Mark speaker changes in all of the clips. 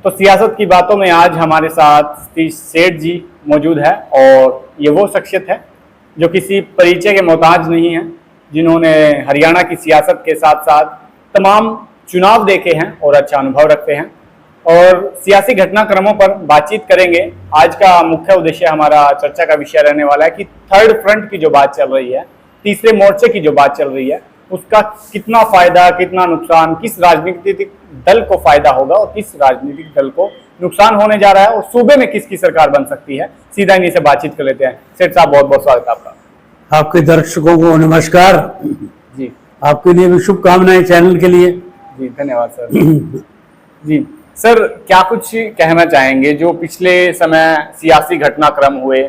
Speaker 1: तो सियासत की बातों में आज हमारे साथ सतीश सेठ जी मौजूद है और ये वो शख्सियत है जो किसी परिचय के मोहताज नहीं है, जिन्होंने हरियाणा की सियासत के साथ साथ तमाम चुनाव देखे हैं और अच्छा अनुभव रखते हैं और सियासी घटनाक्रमों पर बातचीत करेंगे। आज का मुख्य उद्देश्य हमारा चर्चा का विषय रहने वाला है कि थर्ड फ्रंट की जो बात चल रही है, तीसरे मोर्चे की जो बात चल रही है, उसका कितना फायदा कितना नुकसान, किस राजनीतिक दल को फायदा होगा और किस राजनीतिक दल को नुकसान होने जा रहा है और सूबे में किसकी सरकार बन सकती है। सीधा इन्हीं से बातचीत कर लेते हैं। सेठ साहब, बहुत बहुत स्वागत है आपका।
Speaker 2: आपके दर्शकों को नमस्कार
Speaker 1: जी।
Speaker 2: आपके लिए भी शुभकामनाएं चैनल के लिए।
Speaker 1: जी धन्यवाद सर। जी सर, क्या कुछ कहना चाहेंगे जो पिछले समय सियासी घटनाक्रम हुए,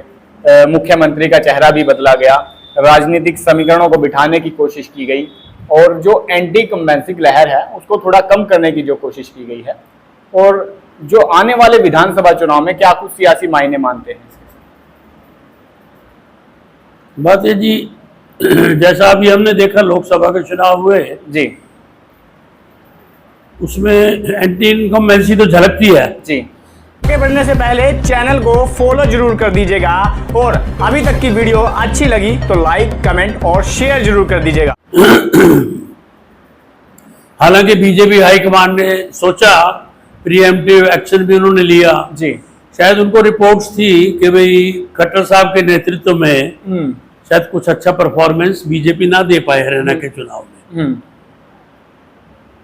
Speaker 1: मुख्यमंत्री का चेहरा भी बदला गया, राजनीतिक समीकरणों को बिठाने की कोशिश की गई और जो एंटी कंबेंसिक लहर है उसको थोड़ा कम करने की जो कोशिश की गई है, और जो आने वाले विधानसभा चुनाव में क्या कुछ सियासी मायने मानते हैं?
Speaker 2: बात है जी, जैसा अभी हमने देखा लोकसभा के चुनाव हुए
Speaker 1: जी,
Speaker 2: उसमें एंटी इनकम्बेंसी तो झलकती है
Speaker 1: जी। आगे बढ़ने से पहले चैनल को फॉलो जरूर कर दीजिएगा और अभी तक की वीडियो अच्छी लगी तो लाइक, कमेंट और शेयर जरूर कर दीजिएगा।
Speaker 2: हालांकि बीजेपी हाईकमान ने सोचा, प्रीएम्प्टिव एक्शन भी उन्होंने लिया
Speaker 1: जी।
Speaker 2: शायद उनको रिपोर्ट्स थी कि भाई खट्टर साहब के नेतृत्व में शायद कुछ अच्छा परफॉर्मेंस बीजेपी ना दे पाए हरियाणा के चुनाव में।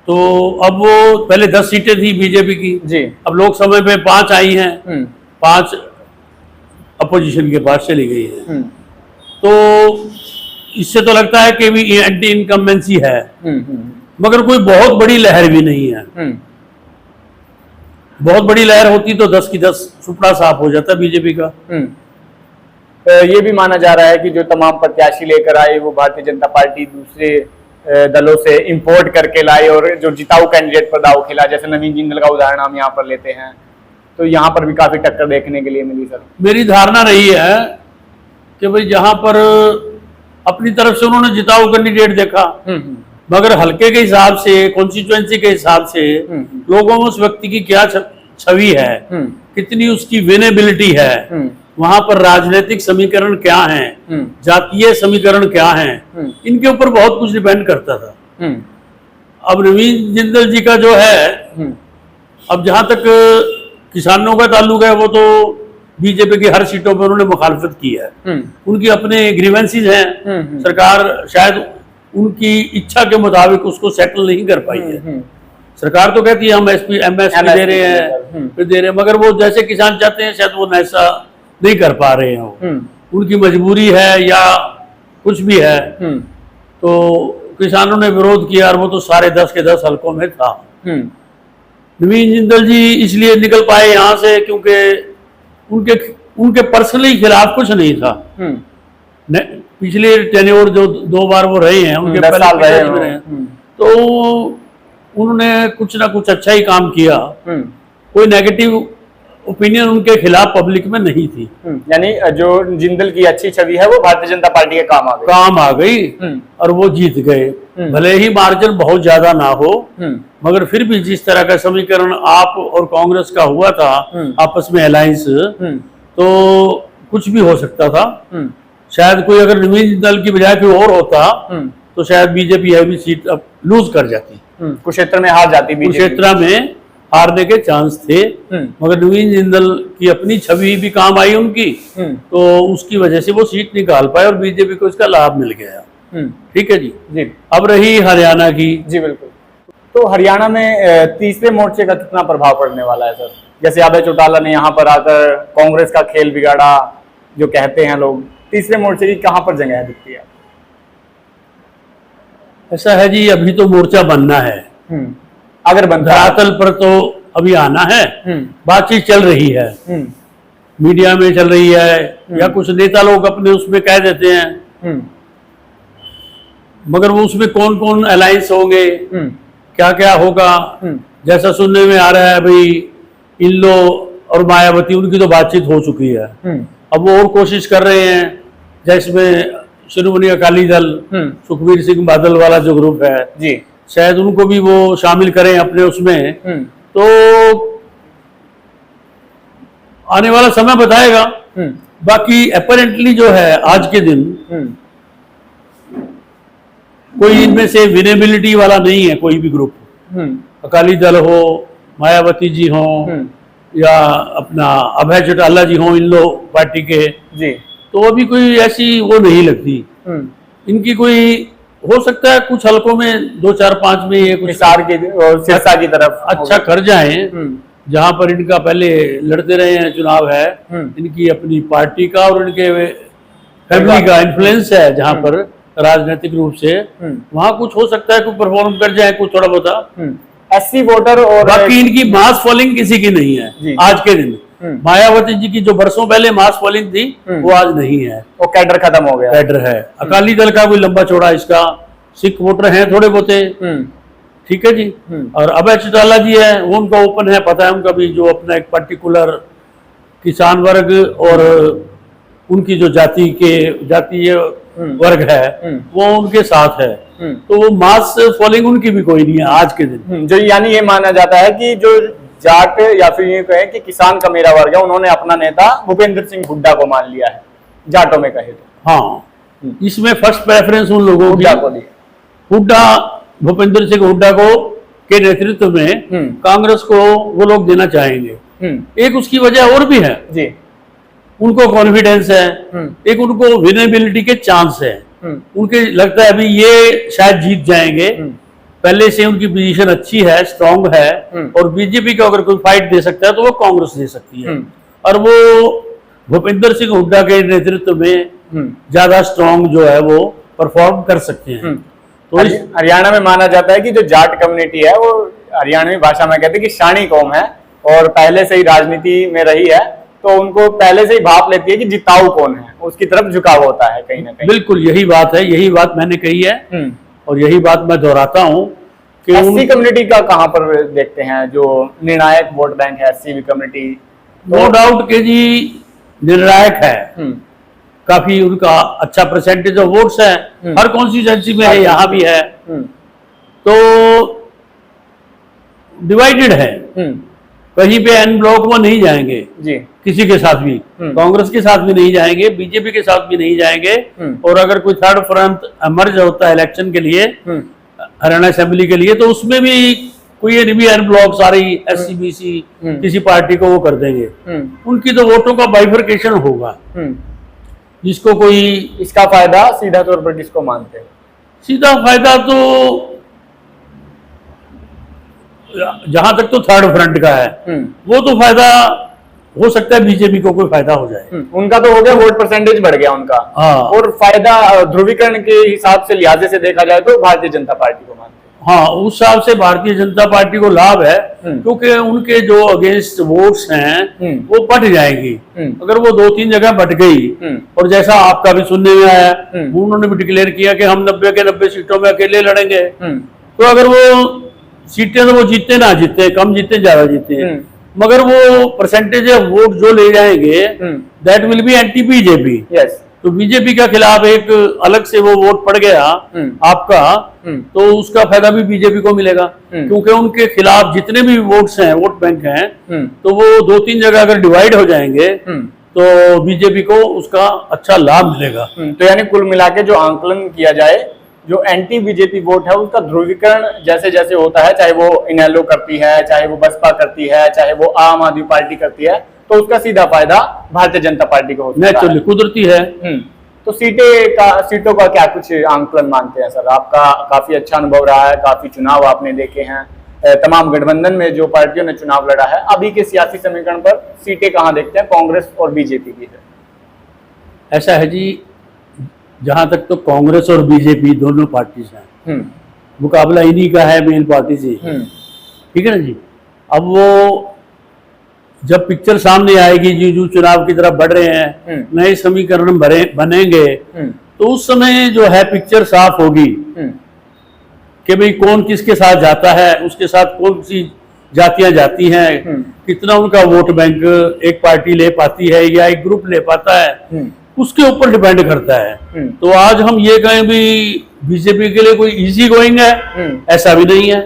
Speaker 2: तो अब वो पहले 10 सीटें थी बीजेपी की
Speaker 1: जी, अब
Speaker 2: लोकसभा में 5 आई हैं, 5 अपोजिशन के पास चली गई है। तो इससे तो लगता है कि भी एंटी इनकम्बेंसी है, मगर कोई बहुत बड़ी लहर भी नहीं है। बहुत बड़ी लहर होती तो 10 की 10 सुपड़ा साफ हो जाता बीजेपी का।
Speaker 1: ये भी माना जा रहा है कि जो तमाम प्रत्याशी लेकर आए वो भारतीय जनता पार्टी दूसरे दलों से इंपोर्ट करके लाई और जो जिताऊ कैंडिडेट पर दाव खेला, जैसे नवीन जिंदल का उदाहरण हम यहाँ पर लेते हैं, तो यहाँ पर भी काफी टक्कर देखने के लिए मिली। सर, मेरी
Speaker 2: धारणा रही है कि भाई जहां पर अपनी तरफ से उन्होंने जिताऊ कैंडिडेट देखा, मगर हल्के के हिसाब से, कॉन्स्टिट्यूएंसी के हिसाब से लोगों में उस व्यक्ति की क्या छवि है, कितनी उसकी विनेबिलिटी है, वहां पर राजनीतिक समीकरण क्या हैं, जातीय समीकरण क्या हैं, इनके ऊपर बहुत कुछ डिपेंड करता था। अब नवीन जिंदल जी का जो है, अब जहां तक किसानों का ताल्लुक है, वो तो बीजेपी की हर सीटों पर उन्होंने मुखालफत की है। उनकी अपने ग्रीवेंसीज हैं, सरकार शायद उनकी इच्छा के मुताबिक उसको सेटल नहीं कर पाई है। सरकार तो कहती है हम एमएसपी दे रहे हैं, फिर दे रहे हैं, मगर वो जैसे किसान चाहते हैं शायद वो ऐसा नहीं कर पा रहे हैं। उनकी मजबूरी है या कुछ भी है, तो किसानों ने विरोध किया और वो तो सारे 10 के 10 हलकों में था। नवीन जिंदल जी इसलिए निकल पाए यहाँ से क्योंकि उनके पर्सनली खिलाफ कुछ नहीं था। पिछले टेन्योर जो 2 बार वो रहे हैं, उनके पहले रहे हैं, तो उन्होंने कुछ ना कुछ अच्छा ही काम किया। कोई नेगेटिव ओपिनियन उनके खिलाफ पब्लिक में नहीं थी।
Speaker 1: यानी जो जिंदल की अच्छी छवि है वो भारतीय जनता पार्टी के काम आ गई
Speaker 2: और वो जीत गए। भले ही मार्जिन बहुत ज्यादा ना हो, मगर फिर भी जिस तरह का समीकरण आप और कांग्रेस का हुआ था आपस में अलायंस, तो कुछ भी हो सकता था। शायद कोई अगर नवीन जिंदल की बजाय कोई और होता तो शायद बीजेपी हैवी सीट अब लूज कर जाती,
Speaker 1: कुरुक्षेत्र में हार जाती,
Speaker 2: कुरुक्षेत्र में हारने के चांस थे। मगर नवीन जिंदल की अपनी छवि भी काम आई उनकी, तो उसकी वजह से वो सीट निकाल पाए और बीजेपी को इसका लाभ मिल गया। ठीक है जी।
Speaker 1: जी,
Speaker 2: अब रही हरियाणा की।
Speaker 1: जी बिल्कुल। तो हरियाणा में तीसरे मोर्चे का कितना प्रभाव पड़ने वाला है सर? जैसे अभय चौटाला ने यहाँ पर आकर कांग्रेस का खेल बिगाड़ा जो कहते हैं लोग, तीसरे मोर्चे की कहाँ पर जगह दिखती है?
Speaker 2: ऐसा है जी, अभी तो मोर्चा बनना है।
Speaker 1: अगर
Speaker 2: धरातल पर तो अभी आना है, बातचीत चल रही है, मीडिया में चल रही है, या कुछ नेता लोग अपने उसमें कह देते हैं, मगर वो उसमें कौन कौन अलायंस होंगे, क्या क्या होगा, जैसा सुनने में आ रहा है भाई इन लो और मायावती उनकी तो बातचीत हो चुकी है। अब वो और कोशिश कर रहे हैं, जैसे शिरोमणि अकाली दल, सुखबीर सिंह बादल वाला जो ग्रुप है जी, शायद उनको भी वो शामिल करें अपने उसमें। तो आने वाला समय बताएगा। बाकी अपेरेंटली जो है आज के दिन कोई इनमें से विनेबिलिटी वाला नहीं है कोई भी ग्रुप। अकाली दल हो, मायावती जी हो या अपना अभय चौटाला जी हो, इन लोग पार्टी के जी, तो अभी कोई ऐसी वो नहीं लगती इनकी। कोई हो सकता है कुछ हलकों में 2, 4, 5 में ये कुछ सिरसा की तरफ अच्छा कर जाए, जहां पर इनका पहले लड़ते रहे हैं चुनाव है, इनकी अपनी पार्टी का और इनके फैमिली का इन्फ्लुएंस है जहां पर राजनीतिक रूप से, वहां कुछ हो सकता है कुछ परफॉर्म कर जाए कुछ थोड़ा बहुत
Speaker 1: एससी वोटर। और
Speaker 2: बाकी इनकी मास फॉलोइंग किसी की नहीं है आज के दिन। मायावती जी की जो बरसों पहले मास फॉलोइंग थी वो आज नहीं है, वो
Speaker 1: कैडर खत्म हो गया,
Speaker 2: कैडर है। अकाली दल का कोई लंबा चौड़ा इसका सिख वोटर हैं थोड़े बहुते, ठीक है जी। और अभय चौटाला जी है, वो उनका ओपन है, पता है उनका भी जो अपना एक पर्टिकुलर किसान वर्ग और उनकी जो जातीय वर्ग है वो उनके साथ है, तो वो मास फॉलोइंग उनकी भी कोई नहीं है आज के दिन।
Speaker 1: जो यानी ये माना जाता है कि जो जाट या फिर ये कहें कि किसान का मेरा वर्ग है, उन्होंने अपना नेता भूपेंद्र सिंह हुड्डा को मान लिया है, जाटों में कहे तो।
Speaker 2: हाँ, इसमें फर्स्ट प्रेफरेंस उन लोगों को दी। हुड्डा, भूपेंद्र सिंह हुड्डा को के नेतृत्व में कांग्रेस को वो लोग देना चाहेंगे। एक उसकी वजह और भी है जी, उनको कॉन्फिडेंस है, एक उनको विनेबिलिटी के चांस है, उनके लगता है अभी ये शायद जीत जाएंगे, पहले से उनकी पोजीशन अच्छी है, स्ट्रांग है, और बीजेपी को अगर कोई फाइट दे सकता है तो वो कांग्रेस दे सकती है, और वो भूपेंद्र सिंह हुड्डा के नेतृत्व में ज्यादा स्ट्रांग जो है वो परफॉर्म कर सकते हैं। तो
Speaker 1: हरियाणा में माना जाता है कि जो जाट कम्युनिटी है वो हरियाणवी भाषा में कहते हैं कि शाणी कौम है, और पहले से ही राजनीति में रही है, तो उनको पहले से ही भाप लेती है कि जिताऊ कौन है, उसकी तरफ झुकाव होता है कहीं ना कहीं।
Speaker 2: बिल्कुल यही बात है, यही बात मैंने कही है, और यही बात मैं दोहराता हूँ कि
Speaker 1: एससी कम्युनिटी का कहाँ पर देखते हैं जो निर्णायक वोट बैंक है, एससी कम्युनिटी
Speaker 2: नो डाउट के जी निर्णायक है, काफी उनका अच्छा परसेंटेज ऑफ वोट्स है, हर कॉन्स्टिट्यूएंसी में है, यहाँ भी है, तो डिवाइडेड है, कहीं पे एन ब्लॉक वो नहीं जाएंगे जी, किसी के साथ भी, कांग्रेस के साथ भी नहीं जाएंगे, बीजेपी के साथ भी नहीं जाएंगे, और अगर कोई थर्ड फ्रंट इमर्ज होता है इलेक्शन के लिए हरियाणा असेंबली के लिए, तो उसमें भी कोई भी एन ब्लॉक सारी एससी बीसी किसी पार्टी को वो कर देंगे, उनकी तो वोटों का बाइफर्केशन होगा, जिसको कोई
Speaker 1: इसका फायदा सीधा तौर पर किसको मानते हैं?
Speaker 2: सीधा फायदा तो जहां तक तो थर्ड फ्रंट का है, वो तो फायदा हो सकता है बीजेपी को कोई फायदा हो जाए,
Speaker 1: उनका तो हो गया, वोट परसेंटेज बढ़ गया उनका।
Speaker 2: हाँ,
Speaker 1: और फायदा ध्रुवीकरण के हिसाब से लिहाजे से देखा जाए तो भारतीय जनता पार्टी को मानते हैं।
Speaker 2: हाँ, उस हिसाब से भारतीय जनता पार्टी को लाभ है, क्योंकि उनके जो अगेंस्ट वोट्स हैं वो बढ़ जाएंगी, अगर वो 2-3 जगह बढ़ गई, और जैसा आपका भी सुनने में आया उन्होंने भी डिक्लेयर किया कि हम 90 के 90 सीटों में अकेले लड़ेंगे, तो अगर वो सीटें तो वो जीते ना जीते, कम जीते ज्यादा जीते, मगर वो परसेंटेज ऑफ वोट जो ले जाएंगे that will be anti BJP. तो बीजेपी के खिलाफ एक अलग से वो वोट पड़ गया आपका, तो उसका फायदा भी बीजेपी को मिलेगा, क्योंकि उनके खिलाफ जितने भी वोट्स हैं, वोट बैंक हैं, तो वो 2-3 जगह अगर डिवाइड हो जाएंगे तो बीजेपी को उसका अच्छा लाभ मिलेगा।
Speaker 1: तो यानी कुल मिला के जो आंकलन किया जाए, जो एंटी बीजेपी वोट है उसका ध्रुवीकरण जैसे जैसे होता है, चाहे वो इनेलो करती है, चाहे वो बसपा करती है, चाहे वो आम आदमी पार्टी करती है, तो उसका सीधा फायदा भारतीय जनता पार्टी को होता है।
Speaker 2: नेचुरली कुदरती है।
Speaker 1: तो सीटों का क्या कुछ आंकलन मानते हैं सर? आपका काफी अच्छा अनुभव रहा है, काफी चुनाव आपने देखे हैं, तमाम गठबंधन में जो पार्टियों ने चुनाव लड़ा है, अभी के सियासी समीकरण पर सीटें कहाँ देखते हैं कांग्रेस और बीजेपी की?
Speaker 2: ऐसा है जी, जहां तक तो कांग्रेस और बीजेपी दोनों पार्टीज हैं, मुकाबला इन्हीं का है मेन पार्टी से, ठीक है ना जी। अब वो जब पिक्चर सामने आएगी, जो चुनाव की तरफ बढ़ रहे हैं, नए समीकरण बनेंगे, तो उस समय जो है पिक्चर साफ होगी कि भाई कौन किसके साथ जाता है, उसके साथ कौन सी जातियां जाती हैं, कितना उनका वोट बैंक एक पार्टी ले पाती है या एक ग्रुप ले पाता है, उसके ऊपर डिपेंड करता है। तो आज हम ये कहें भी बीजेपी के लिए कोई इजी गोइंग है, ऐसा भी नहीं है,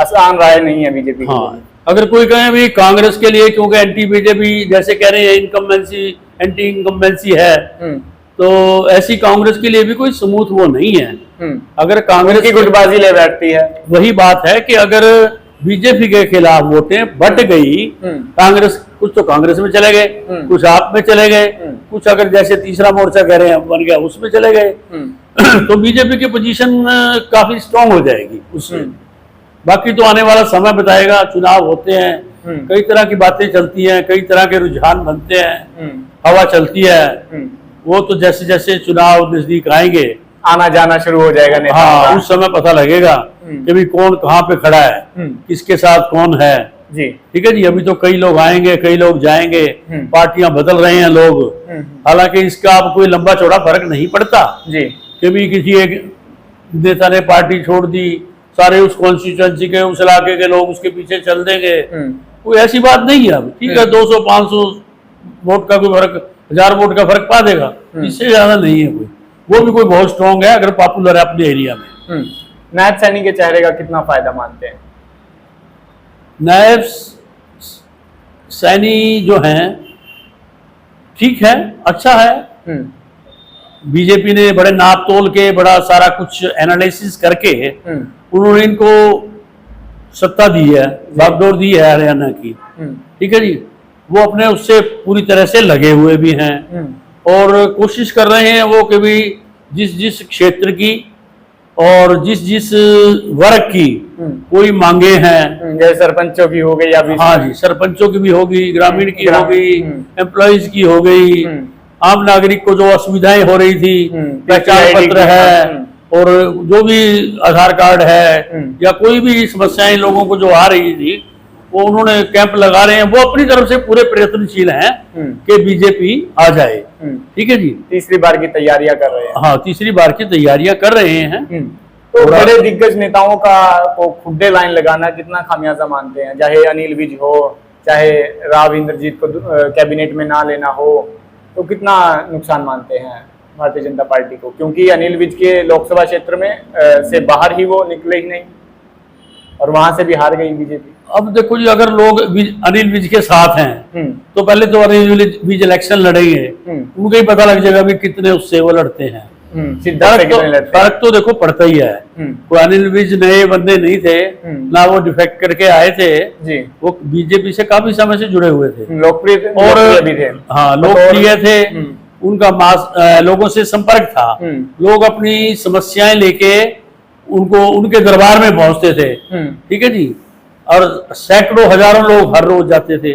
Speaker 1: आसान राय नहीं है बीजेपी।
Speaker 2: हाँ, अगर कोई कहे भी कांग्रेस के लिए, क्योंकि एंटी बीजेपी जैसे कह रहे हैं इनकम्बेंसी, एंटी इनकम्बेंसी है, तो ऐसी कांग्रेस के लिए भी कोई स्मूथ वो नहीं है। अगर कांग्रेस
Speaker 1: की गुटबाजी ले बैठती है,
Speaker 2: वही बात है कि अगर बीजेपी के खिलाफ वोटें बट गई, कांग्रेस कुछ तो कांग्रेस में चले गए, कुछ आप में चले गए, कुछ अगर जैसे तीसरा मोर्चा कह रहे हैं बन गया उसमें चले गए, तो बीजेपी की पोजीशन काफी स्ट्रांग हो जाएगी उसमें। बाकी तो आने वाला समय बताएगा, चुनाव होते हैं, कई तरह की बातें चलती हैं, कई तरह के रुझान बनते हैं, हवा चलती है, वो तो जैसे जैसे चुनाव नजदीक आएंगे
Speaker 1: आना जाना शुरू हो जाएगा नेताओं का।
Speaker 2: हाँ, उस समय पता लगेगा कि भी कौन कहाँ पे खड़ा है, किसके साथ कौन है
Speaker 1: जी।
Speaker 2: ठीक है जी। अभी तो कई लोग आएंगे, कई लोग जाएंगे, पार्टियां बदल रहे हैं लोग, हालांकि इसका अब कोई लंबा चौड़ा फर्क नहीं पड़ता
Speaker 1: जी
Speaker 2: कि भी किसी एक नेता ने पार्टी छोड़ दी, सारे उस कॉन्स्टिट्यूएंसी के, उस इलाके के लोग उसके पीछे चल देंगे, कोई ऐसी बात नहीं है। अब ठीक है, 200-500 वोट का कोई फर्क, 1000 वोट का फर्क पा देगा, इससे ज्यादा नहीं है कोई। वो भी कोई बहुत स्ट्रांग है अगर पॉपुलर है अपने एरिया में।
Speaker 1: नायब सैनी के चेहरे का कितना फायदा मानते हैं?
Speaker 2: नायब सैनी जो हैं ठीक है, अच्छा है। बीजेपी ने बड़े नाप तोल के, बड़ा सारा कुछ एनालिसिस करके उन्होंने इनको सत्ता दी है, बागडोर दी है हरियाणा की, ठीक है जी। वो अपने उससे पूरी तरह से लगे हुए भी हैं और कोशिश कर रहे हैं वो कि भी जिस जिस क्षेत्र की और जिस जिस वर्ग की कोई मांगे हैं,
Speaker 1: जैसे सरपंचों की हो गई या भी,
Speaker 2: हाँ जी, सरपंचों की भी होगी, ग्रामीण की हो गई, एम्प्लॉइज की हो गई, आम नागरिक को जो असुविधाएं हो रही थी, पहचान पत्र है और जो भी आधार कार्ड है या कोई भी समस्याएं लोगों को जो आ रही थी, वो उन्होंने कैंप लगा रहे हैं। वो अपनी तरफ से पूरे प्रयत्नशील हैं कि बीजेपी आ जाए, ठीक है जी।
Speaker 1: तीसरी बार की तैयारियां कर रहे हैं।
Speaker 2: हाँ, तीसरी बार की तैयारियां कर रहे हैं।
Speaker 1: तो बड़े दिग्गज नेताओं का को खुड्डे लाइन लगाना कितना खामियाजा मानते हैं? चाहे अनिल विज हो, चाहे राव इंद्रजीत को कैबिनेट में ना लेना हो, तो कितना नुकसान मानते हैं भारतीय जनता पार्टी को? क्योंकि अनिल विज के लोकसभा क्षेत्र में से बाहर ही वो निकले ही नहीं और वहां से भी हार गई बीजेपी।
Speaker 2: अब देखो जी, अगर लोग अनिल विज के साथ हैं तो पहले तो अनिल विज इलेक्शन लड़ेंगे, उनको ही पता लग जाएगा भी कितने उससे वो लड़ते हैं। फर्क तो देखो पड़ता ही है। कोई अनिल विज नए बंदे नहीं थे ना, वो डिफेक्ट करके आए थे जी। वो बीजेपी से काफी समय से जुड़े हुए थे,
Speaker 1: लोकप्रिय
Speaker 2: और
Speaker 1: भी थे।
Speaker 2: हाँ, लोकप्रिय थे, उनका लोगों से संपर्क था, लोग अपनी समस्याएं लेके उनको उनके दरबार में पहुंचते थे, ठीक है जी। और सैकड़ों हजारों लोग हर रोज जाते थे।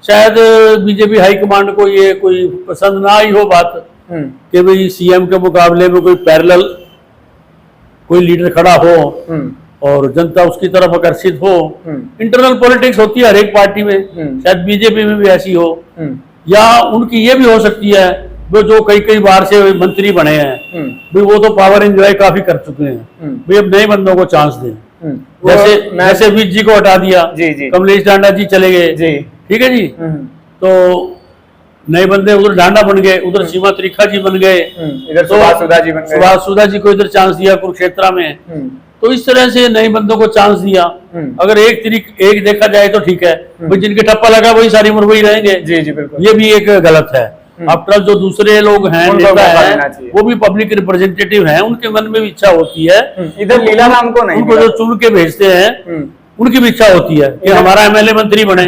Speaker 2: शायद बीजेपी हाईकमांड को ये कोई पसंद ना आई हो बात कि भाई सीएम के मुकाबले में कोई पैरेलल कोई लीडर खड़ा हो और जनता उसकी तरफ आकर्षित हो। इंटरनल पॉलिटिक्स होती है हर एक पार्टी में, शायद बीजेपी में भी ऐसी हो, या उनकी ये भी हो सकती है वो जो कई बार से मंत्री बने हैं भाई वो तो पावर एंजॉय काफी कर चुके हैं, भाई अब नए बंदों को चांस दें। जैसे विज जी को हटा दिया, कमलेश डांडा जी चले गए, ठीक है जी, तो नए बंदे उधर डांडा बन गए, उधर सीमा त्रिखा जी बन गए,
Speaker 1: इधर सुभाष सुधा
Speaker 2: जी को इधर चांस दिया कुरुक्षेत्र में। तो इस तरह से नए बंदों को चांस दिया। अगर एक देखा जाए तो ठीक है, जिनके ठप्पा लगा वही सारी उम्र वही रहेंगे, जी जी बिल्कुल, ये भी एक गलत है। आफ्टर जो दूसरे लोग हैं, नेता है, वो भी पब्लिक रिप्रेजेंटेटिव हैं, उनके मन में भी इच्छा होती है,
Speaker 1: इधर लीलाराम को नहीं,
Speaker 2: उनको जो चुन के भेजते हैं उनकी भी इच्छा होती है कि हमारा एमएलए मंत्री बने।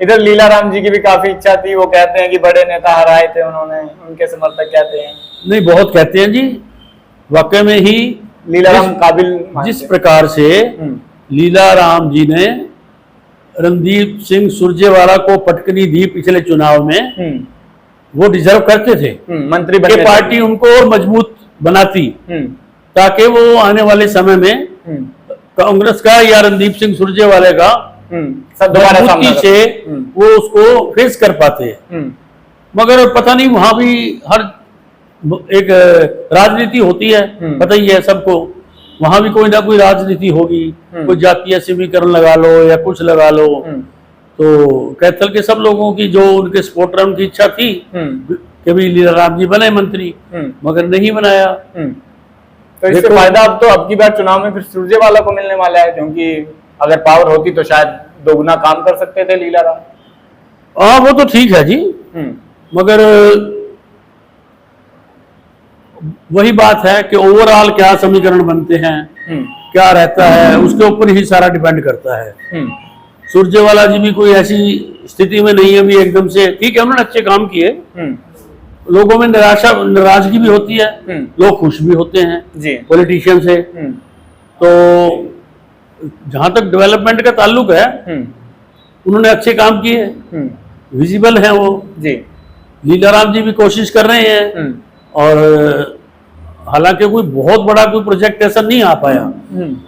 Speaker 1: इधर लीलाराम जी की भी काफी इच्छा थी, वो कहते हैं कि बड़े नेता हराए थे उन्होंने, उनके समर्थक कहते हैं।
Speaker 2: नहीं, बहुत कहते हैं जी, वाकई में ही
Speaker 1: लीलाराम काबिल,
Speaker 2: जिस प्रकार से लीलाराम जी ने रणदीप सिंह सुरजेवाला को पटकनी दी पिछले चुनाव में, वो डिजर्व करते थे
Speaker 1: मंत्री
Speaker 2: बनने, पार्टी उनको और मजबूत बनाती ताकि वो आने वाले समय में कांग्रेस का या रणदीप सिंह सुरजेवाले का मजबूती से वो उसको फेस कर पाते हैं। मगर पता नहीं, वहां भी हर एक राजनीति होती है, पता ही है सबको, वहां भी कोई ना कोई राजनीति होगी, कोई जातीय समीकरण लगा लो या कुछ लगा लो। तो कैथल के सब लोगों की जो उनके सपोर्टर उनकी इच्छा थी कि भाई लीलाराम जी बने मंत्री, मगर नहीं बनाया।
Speaker 1: तो इससे फायदा अब तो अब की बार चुनाव में फिर सुरजेवाला को मिलने वाला है, क्योंकि अगर पावर होती तो शायद दोगुना काम कर सकते थे लीला राम।
Speaker 2: हाँ वो तो ठीक है जी, मगर वही बात है कि ओवरऑल क्या समीकरण बनते हैं, क्या रहता है, उसके ऊपर ही सारा डिपेंड करता है। सुरजेवाला जी भी कोई ऐसी स्थिति में नहीं है भी एकदम से, ठीक है उन्होंने अच्छे काम किए, लोगों में नाराजगी भी होती है, लोग खुश भी होते हैं पॉलिटिशियन से। तो जहां तक डेवलपमेंट का ताल्लुक है, उन्होंने अच्छे काम किए, विजिबल हैं वो जी। लीलाराम जी भी कोशिश कर रहे हैं, और हालांकि कोई बहुत बड़ा कोई प्रोजेक्ट ऐसा नहीं आ पाया,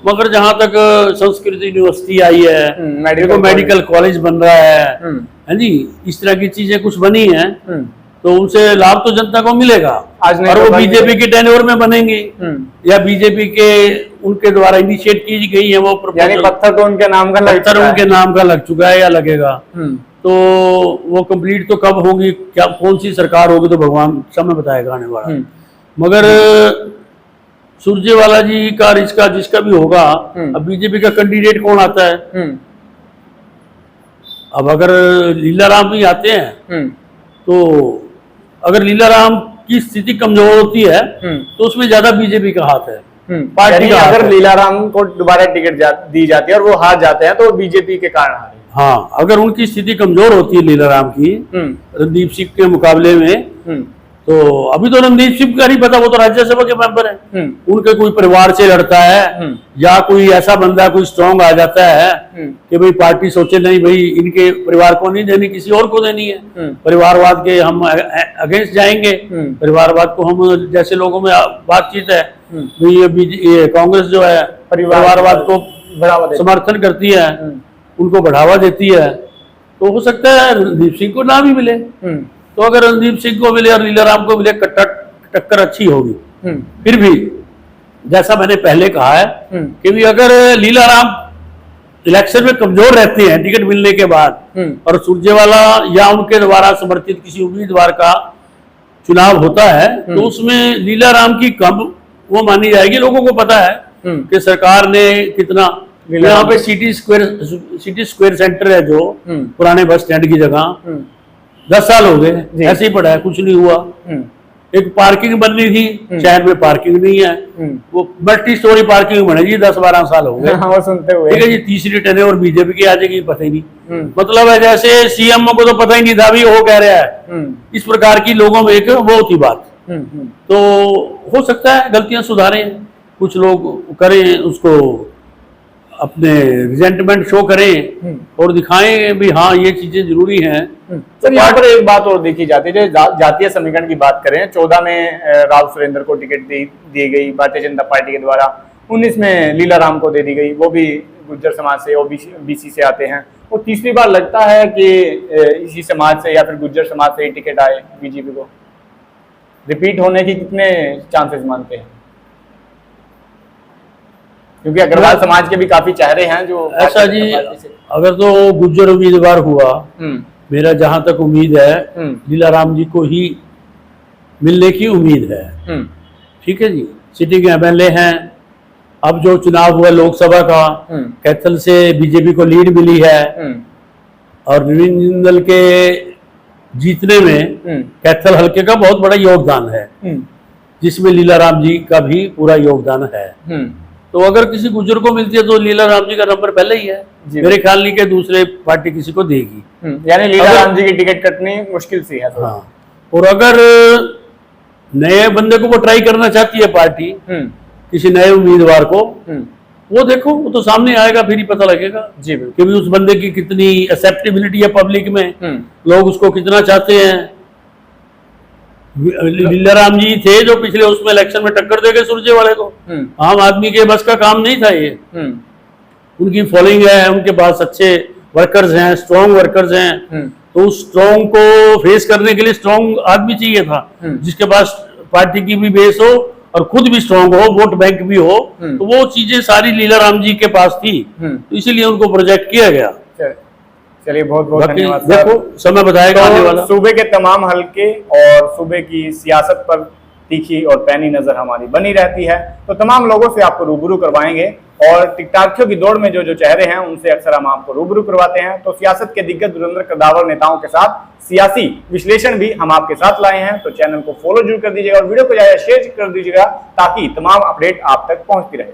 Speaker 2: मगर जहां तक संस्कृत यूनिवर्सिटी आई है, देखो मेडिकल कॉलेज बन रहा है जी, इस तरह की चीजें कुछ बनी हैं, तो उनसे लाभ तो जनता को मिलेगा। और वो बीजेपी के टेन्योर में बनेंगी, या बीजेपी के उनके द्वारा इनिशिएट की गई है वो
Speaker 1: यानी पत्थर तो उनके नाम का
Speaker 2: लग चुका है या लगेगा। तो वो कंप्लीट तो कब होगी, क्या कौन सी सरकार होगी, तो भगवान समय बताएगा आने वाला। मगर सुरजेवाला जी का जिसका भी होगा, अब बीजेपी का कैंडिडेट कौन आता है, अब अगर लीलाराम भी आते हैं, तो अगर लीलाराम की स्थिति कमजोर होती है, तो उसमें ज्यादा बीजेपी का हाथ है,
Speaker 1: पार्टी का। अगर लीलाराम को दोबारा टिकट दी जाती है और वो हार जाते हैं, तो बीजेपी के कारण हारे।
Speaker 2: हाँ, अगर उनकी स्थिति कमजोर होती है लीलाराम की रणदीप सिंह के मुकाबले में, तो अभी तो रणदीप सिंह का नहीं पता, वो तो राज्यसभा के मेंबर हैं, उनके कोई परिवार से लड़ता है, या कोई ऐसा बंदा कोई स्ट्रांग आ जाता है कि भाई पार्टी सोचे नहीं भाई इनके परिवार को नहीं देनी, किसी और को देनी है, परिवारवाद के हम अगेंस्ट जाएंगे, परिवारवाद को हम, जैसे लोगों में बातचीत है, ये कांग्रेस जो है परिवारवाद को समर्थन करती है, उनको बढ़ावा देती है, तो हो सकता है रणदीप सिंह को ना भी मिले। तो अगर रणदीप सिंह को मिले और लीलाराम को मिले, टक्कर अच्छी होगी। फिर भी जैसा मैंने पहले कहा है कि भी अगर लीलाराम इलेक्शन में कमजोर रहते हैं टिकट मिलने के बाद, और सुरजेवाला या उनके द्वारा समर्थित किसी उम्मीदवार का चुनाव होता है, तो उसमें लीलाराम की कम वो मानी जाएगी। लोगों को पता है कि सरकार ने कितना, यहाँ पे सिटी स्क्वायर सेंटर है जो पुराने बस स्टैंड की जगह 10 साल हो गए ऐसे ही पड़ा है, कुछ नहीं हुआ। एक पार्किंग बननी थी, शहर में पार्किंग नहीं है, वो मल्टी स्टोरी पार्किंग बनेगी, 10-12 साल हो गए।
Speaker 1: हाँ, सुनते हुए
Speaker 2: ठीक है जी, तीसरी टर्न और बीजेपी की आ जाएगी, पता ही नहीं। मतलब है जैसे सीएमओ को तो पता ही नहीं था भी वो कह रहा है, इस प्रकार की लोगों में एक वो थी बात। तो हो सकता है गलतियां सुधारें, कुछ लोग करें उसको, अपने रिजेंटमेंट शो करें और दिखाएं भी हाँ ये चीजें जरूरी हैं।
Speaker 1: सर यहाँ पर एक बात और देखी जाती है, जो जातीय समीकरण की बात करें, 14 में राव सुरेंद्र को टिकट दी गई भारतीय जनता पार्टी के द्वारा, 19 में लीलाराम को दे दी गई, वो भी गुज्जर समाज से, ओबीसी से आते हैं। वो तीसरी बार लगता है कि इसी समाज से या फिर गुज्जर समाज से ही टिकट आए बीजेपी को। रिपीट होने की कितने चांसेस मानते हैं, क्योंकि अग्रवाल समाज के भी काफी चेहरे हैं जो
Speaker 2: ऐसा जी। अगर तो गुज्जर उम्मीदवार हुआ, मेरा जहां तक उम्मीद है लीलाराम जी को ही मिलने की उम्मीद है। ठीक है जी, सिटिंग एमएलए हैं। अब जो चुनाव हुआ लोकसभा का, कैथल से बीजेपी को लीड मिली है, और नवीन जिंदल के जीतने में कैथल हल्के का बहुत बड़ा योगदान है, जिसमें लीलाराम जी का भी पूरा योगदान है। तो अगर किसी गुज्जर को मिलती है तो लीलाराम जी का नंबर पहले ही है, मेरे ख्याल नहीं कि दूसरे पार्टी किसी को देगी।
Speaker 1: यानी लीलाराम जी की टिकट कटनी मुश्किल सी है।
Speaker 2: हाँ, और अगर नए बंदे को वो ट्राई करना चाहती है पार्टी, किसी नए उम्मीदवार को, वो देखो वो तो सामने आएगा, फिर ही पता लगेगा जी कि भी उस बंदे की कितनी एक्सेप्टेबिलिटी है पब्लिक में, लोग उसको कितना चाहते हैं। लीलाराम जी थे जो पिछले उसमें इलेक्शन में टक्कर दे गए सुरजेवाले को, आम आदमी के बस का काम नहीं था ये। उनकी फॉलोइंग है, उनके पास अच्छे वर्कर्स हैं, स्ट्रॉन्ग वर्कर्स हैं, तो उस स्ट्रॉन्ग को फेस करने के लिए स्ट्रॉन्ग आदमी चाहिए था, जिसके पास पार्टी की भी बेस हो और खुद भी स्ट्रॉन्ग हो, वोट बैंक भी हो। तो वो चीजें सारी लीलाराम जी के पास थी, तो इसीलिए उनको प्रोजेक्ट किया गया।
Speaker 1: चलिए बहुत बहुत धन्यवाद।
Speaker 2: देखो समय बताएगा आने वाला।
Speaker 1: सूबे के तमाम हलके और सूबे की सियासत पर तीखी और पैनी नजर हमारी बनी रहती है, तो तमाम लोगों से आपको रूबरू करवाएंगे और टिकटाकियों की दौड़ में जो जो चेहरे हैं उनसे अक्सर हम आपको रूबरू करवाते हैं। तो सियासत के दिग्गज धुरंधर कद्दावर नेताओं के साथ सियासी विश्लेषण भी हम आपके साथ लाए हैं। तो चैनल को फॉलो जरूर कर दीजिएगा और वीडियो को ज्यादा शेयर कर दीजिएगा ताकि तमाम अपडेट आप तक पहुंचती रहे।